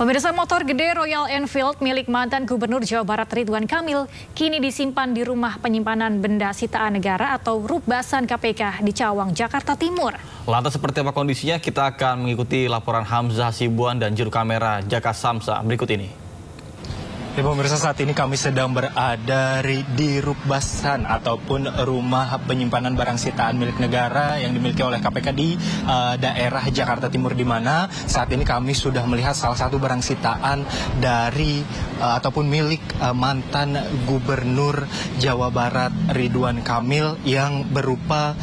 Pemirsa, motor gede Royal Enfield milik mantan Gubernur Jawa Barat Ridwan Kamil kini disimpan di rumah penyimpanan benda sitaan negara atau Rukbasan KPK di Cawang, Jakarta Timur. Lantas seperti apa kondisinya? Kita akan mengikuti laporan Hamzah Hasibuan dan juru kamera Jaka Samsa berikut ini. Ya pemirsa, saat ini kami sedang berada di Rukbasan ataupun rumah penyimpanan barang sitaan milik negara yang dimiliki oleh KPK di daerah Jakarta Timur, di mana saat ini kami sudah melihat salah satu barang sitaan dari ataupun milik mantan Gubernur Jawa Barat Ridwan Kamil yang berupa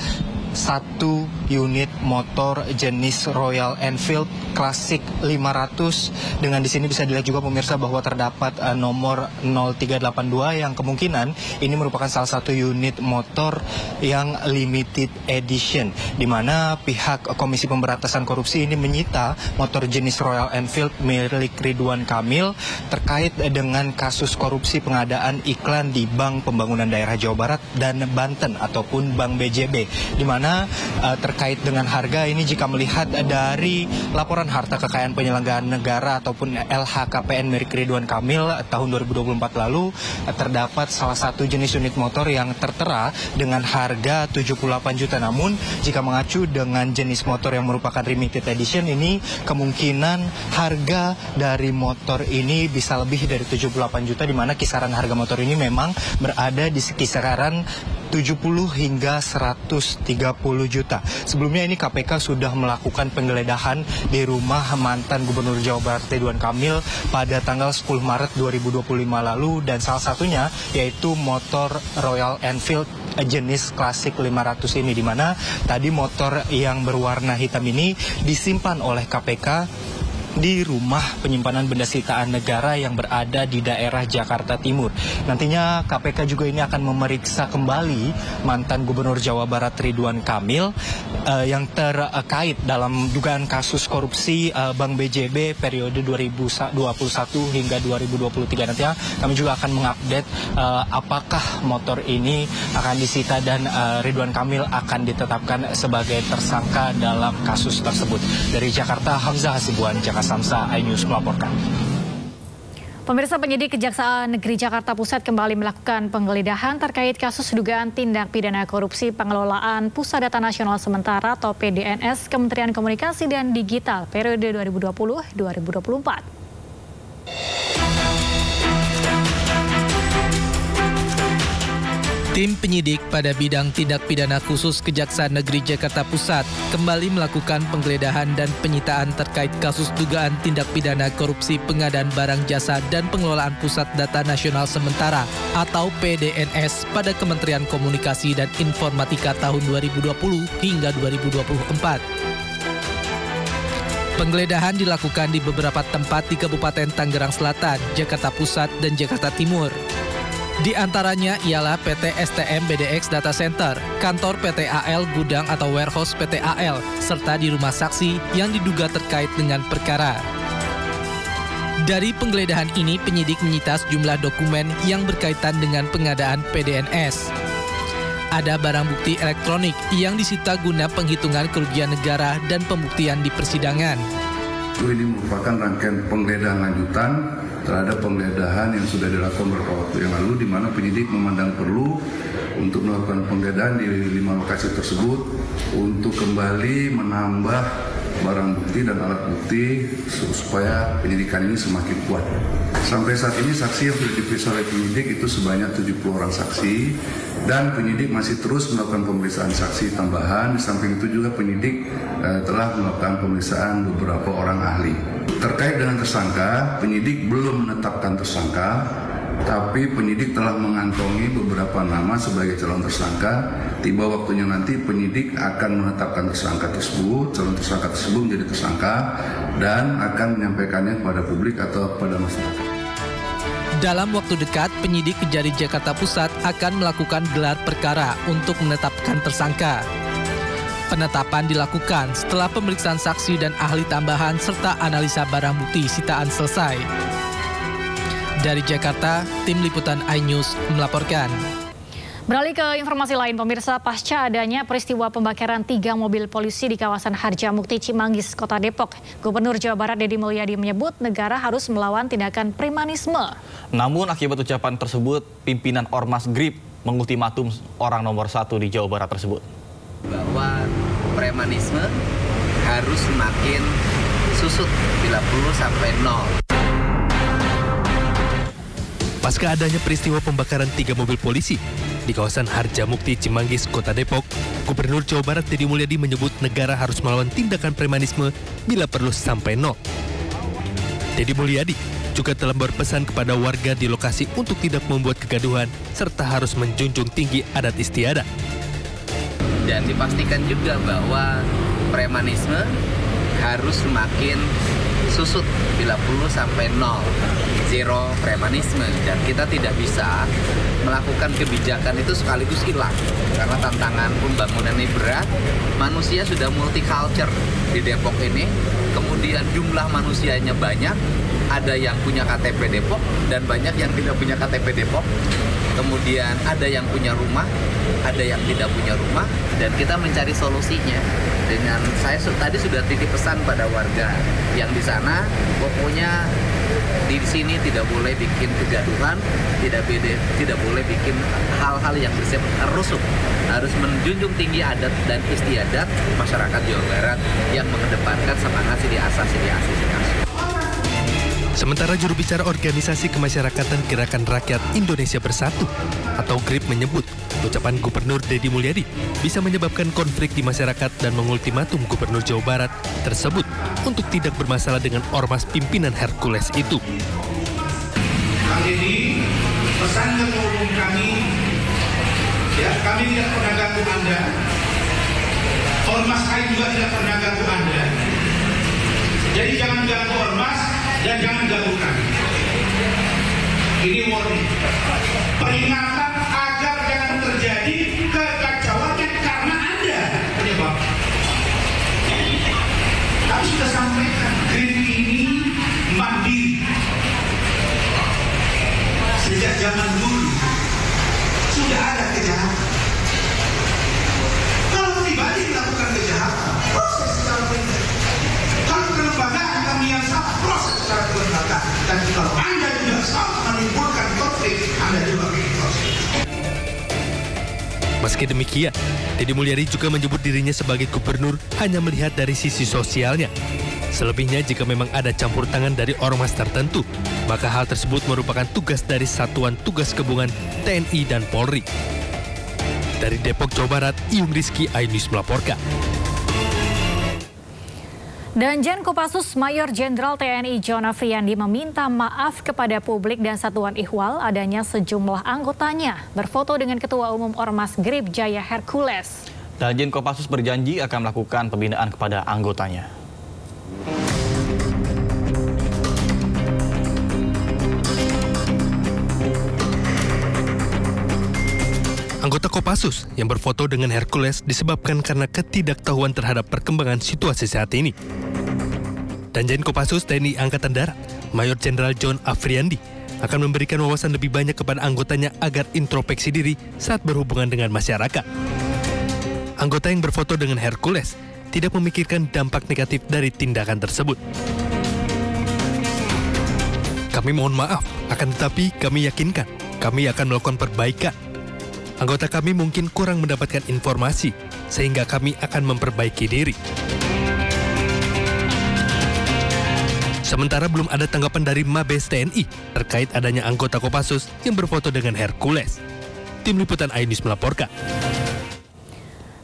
satu unit motor jenis Royal Enfield Classic 500, dengan di sini bisa dilihat juga pemirsa bahwa terdapat nomor 0382 yang kemungkinan ini merupakan salah satu unit motor yang limited edition, di mana pihak Komisi Pemberantasan Korupsi ini menyita motor jenis Royal Enfield milik Ridwan Kamil terkait dengan kasus korupsi pengadaan iklan di Bank Pembangunan Daerah Jawa Barat dan Banten ataupun Bank BJB, di mana terkait dengan harga ini, jika melihat dari laporan harta kekayaan penyelenggaraan negara ataupun LHKPN milik Ridwan Kamil tahun 2024 lalu, terdapat salah satu jenis unit motor yang tertera dengan harga 78 juta. Namun jika mengacu dengan jenis motor yang merupakan limited edition ini, kemungkinan harga dari motor ini bisa lebih dari 78 juta, di mana kisaran harga motor ini memang berada di kisaran 70 hingga 130 juta. Sebelumnya ini KPK sudah melakukan penggeledahan di rumah mantan Gubernur Jawa Barat Ridwan Kamil pada tanggal 10 Maret 2025 lalu, dan salah satunya yaitu motor Royal Enfield jenis Classic 500 ini, di mana tadi motor yang berwarna hitam ini disimpan oleh KPK di rumah penyimpanan benda sitaan negara yang berada di daerah Jakarta Timur. Nantinya KPK juga ini akan memeriksa kembali mantan Gubernur Jawa Barat Ridwan Kamil yang terkait dalam dugaan kasus korupsi Bank BJB periode 2021 hingga 2023. Nantinya kami juga akan mengupdate apakah motor ini akan disita dan Ridwan Kamil akan ditetapkan sebagai tersangka dalam kasus tersebut. Dari Jakarta, Hamzah Hasibuan, Jaka Samsa, iNews melaporkan. Pemirsa, penyidik Kejaksaan Negeri Jakarta Pusat kembali melakukan penggeledahan terkait kasus dugaan tindak pidana korupsi pengelolaan Pusat Data Nasional Sementara atau PDNS Kementerian Komunikasi dan Digital periode 2020-2024. Tim penyidik pada bidang tindak pidana khusus Kejaksaan Negeri Jakarta Pusat kembali melakukan penggeledahan dan penyitaan terkait kasus dugaan tindak pidana korupsi pengadaan barang jasa dan pengelolaan Pusat Data Nasional Sementara atau PDNS pada Kementerian Komunikasi dan Informatika tahun 2020 hingga 2024. Penggeledahan dilakukan di beberapa tempat di Kabupaten Tangerang Selatan, Jakarta Pusat, dan Jakarta Timur. Di antaranya ialah PT STM BDX Data Center, kantor PT AL Gudang atau Warehouse PT AL, serta di rumah saksi yang diduga terkait dengan perkara. Dari penggeledahan ini, penyidik menyita sejumlah dokumen yang berkaitan dengan pengadaan PDNS. Ada barang bukti elektronik yang disita guna penghitungan kerugian negara dan pembuktian di persidangan. Ini merupakan rangkaian penggeledahan lanjutan terhadap penggeledahan yang sudah dilakukan beberapa waktu yang lalu, di mana penyidik memandang perlu untuk melakukan penggeledahan di 5 lokasi tersebut untuk kembali menambah barang bukti dan alat bukti supaya penyidikan ini semakin kuat. Sampai saat ini saksi yang sudah diperiksa oleh penyidik itu sebanyak 70 orang saksi, dan penyidik masih terus melakukan pemeriksaan saksi tambahan. Di samping itu juga penyidik telah melakukan pemeriksaan beberapa orang ahli. Terkait dengan tersangka, penyidik belum menetapkan tersangka, tapi penyidik telah mengantongi beberapa nama sebagai calon tersangka. Tiba waktunya nanti penyidik akan menetapkan tersangka tersebut, calon tersangka tersebut menjadi tersangka, dan akan menyampaikannya kepada publik atau kepada masyarakat. Dalam waktu dekat, penyidik Kejari Jakarta Pusat akan melakukan gelar perkara untuk menetapkan tersangka. Penetapan dilakukan setelah pemeriksaan saksi dan ahli tambahan serta analisa barang bukti sitaan selesai. Dari Jakarta, tim liputan iNews melaporkan. Beralih ke informasi lain, pemirsa, pasca adanya peristiwa pembakaran 3 mobil polisi di kawasan Harjamukti, Cimanggis, Kota Depok, Gubernur Jawa Barat Deddy Mulyadi menyebut negara harus melawan tindakan premanisme. Namun akibat ucapan tersebut, pimpinan Ormas GRIP mengultimatum orang nomor 1 di Jawa Barat tersebut. Bahwa premanisme harus semakin susut bila perlu sampai nol. Pasca adanya peristiwa pembakaran 3 mobil polisi di kawasan Harjamukti, Cimanggis, Kota Depok, Gubernur Jawa Barat Deddy Mulyadi menyebut negara harus melawan tindakan premanisme bila perlu sampai nol. Deddy Mulyadi juga telah berpesan kepada warga di lokasi untuk tidak membuat kegaduhan serta harus menjunjung tinggi adat istiadat. Dan dipastikan juga bahwa premanisme harus semakin susut bila perlu sampai nol. Zero premanisme, dan kita tidak bisa melakukan kebijakan itu sekaligus hilang karena tantangan pembangunan ini berat. Manusia sudah multicultural di Depok ini, kemudian jumlah manusianya banyak, ada yang punya KTP Depok dan banyak yang tidak punya KTP Depok. Kemudian ada yang punya rumah, ada yang tidak punya rumah, dan kita mencari solusinya. Dengan saya tadi sudah titip pesan pada warga yang di sana, pokoknya di sini tidak boleh bikin kegaduhan, tidak boleh bikin hal-hal yang bersifat rusuh. Harus menjunjung tinggi adat dan istiadat masyarakat Jawa Barat yang mengedepankan semangat sili asasi. Sementara juru bicara Organisasi Kemasyarakatan Gerakan Rakyat Indonesia Bersatu atau GRIP menyebut ucapan Gubernur Deddy Mulyadi bisa menyebabkan konflik di masyarakat dan mengultimatum Gubernur Jawa Barat tersebut untuk tidak bermasalah dengan ormas pimpinan Hercules itu. Kang Deddy, pesan ketua umum kami, ya, kami tidak pernah ganggu Anda, ormas kami juga tidak pernah ganggu Anda. Jadi jangan ganggu ormas dan jangan ganggu kami. Ini warning, peringatan agar jangan terjadi kekacauan karena Anda penyebab. Kami sudah sampaikan, GRIP ini mandiri. Sejak zaman dulu sudah ada kejahatan. Kalau pribadi melakukan kejahatan, proses secara pribadi. Kalau kelembagaan kami yang salah, proses secara kelembagaan. Dan kalau Anda juga salah menimbulkan konflik, Anda juga bikin proses. Meski demikian, Deddy Mulyadi juga menyebut dirinya sebagai gubernur hanya melihat dari sisi sosialnya. Selebihnya jika memang ada campur tangan dari ormas tertentu, maka hal tersebut merupakan tugas dari Satuan Tugas Gabungan TNI dan Polri. Dari Depok, Jawa Barat, Iyung Rizky, iNews melaporkan. Danjen Kopassus Mayor Jenderal TNI John Afriandi meminta maaf kepada publik dan Satuan Ihwal adanya sejumlah anggotanya berfoto dengan Ketua Umum Ormas GRIP Jaya Hercules. Danjen Kopassus berjanji akan melakukan pembinaan kepada anggotanya. Anggota Kopassus yang berfoto dengan Hercules disebabkan karena ketidaktahuan terhadap perkembangan situasi saat ini. Danjen Kopassus TNI Angkatan Darat, Mayor Jenderal John Afriandi, akan memberikan wawasan lebih banyak kepada anggotanya agar introspeksi diri saat berhubungan dengan masyarakat. Anggota yang berfoto dengan Hercules tidak memikirkan dampak negatif dari tindakan tersebut. Kami mohon maaf, akan tetapi kami yakinkan kami akan melakukan perbaikan. Anggota kami mungkin kurang mendapatkan informasi, sehingga kami akan memperbaiki diri. Sementara belum ada tanggapan dari Mabes TNI terkait adanya anggota Kopassus yang berfoto dengan Hercules. Tim Liputan iNews melaporkan.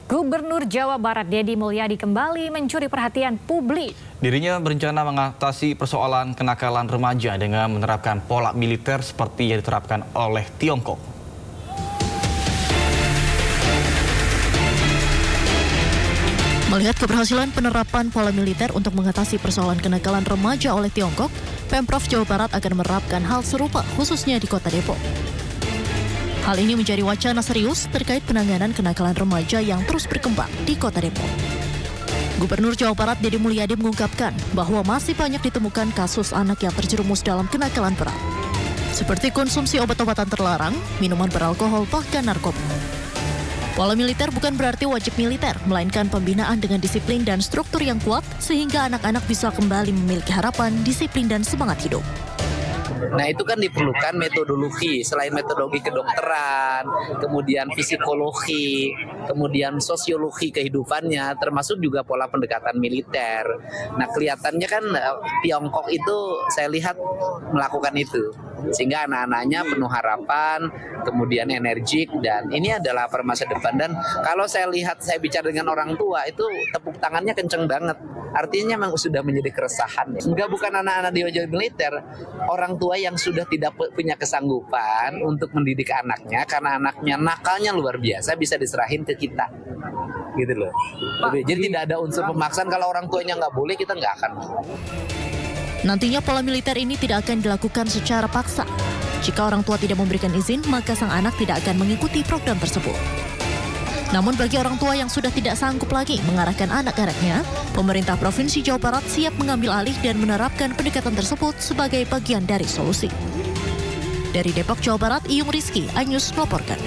Gubernur Jawa Barat Deddy Mulyadi kembali mencuri perhatian publik. Dirinya berencana mengatasi persoalan kenakalan remaja dengan menerapkan pola militer seperti yang diterapkan oleh Tiongkok. Melihat keberhasilan penerapan pola militer untuk mengatasi persoalan kenakalan remaja oleh Tiongkok, Pemprov Jawa Barat akan menerapkan hal serupa khususnya di Kota Depok. Hal ini menjadi wacana serius terkait penanganan kenakalan remaja yang terus berkembang di Kota Depok. Gubernur Jawa Barat Deddy Mulyadi mengungkapkan bahwa masih banyak ditemukan kasus anak yang terjerumus dalam kenakalan berat. seperti konsumsi obat-obatan terlarang, minuman beralkohol, bahkan narkoba. Pola militer bukan berarti wajib militer, melainkan pembinaan dengan disiplin dan struktur yang kuat sehingga anak-anak bisa kembali memiliki harapan, disiplin, dan semangat hidup. Nah itu kan diperlukan metodologi, selain metodologi kedokteran, kemudian psikologi, kemudian sosiologi kehidupannya, termasuk juga pola pendekatan militer. Nah kelihatannya kan Tiongkok itu saya lihat melakukan itu. Sehingga anak-anaknya penuh harapan, kemudian energik, dan ini adalah masa depan. Dan kalau saya lihat, saya bicara dengan orang tua, itu tepuk tangannya kenceng banget. Artinya memang sudah menjadi keresahan. Enggak, bukan anak-anak di wajah militer, orang tua yang sudah tidak punya kesanggupan untuk mendidik anaknya, karena anaknya nakalnya luar biasa, bisa diserahin ke kita. Gitu loh. Jadi tidak ada unsur pemaksaan, kalau orang tuanya nggak boleh, kita nggak akan. Nantinya pola militer ini tidak akan dilakukan secara paksa. Jika orang tua tidak memberikan izin, maka sang anak tidak akan mengikuti program tersebut. Namun bagi orang tua yang sudah tidak sanggup lagi mengarahkan anak-anaknya, pemerintah Provinsi Jawa Barat siap mengambil alih dan menerapkan pendekatan tersebut sebagai bagian dari solusi. Dari Depok, Jawa Barat, Iyung Rizky, iNews melaporkan.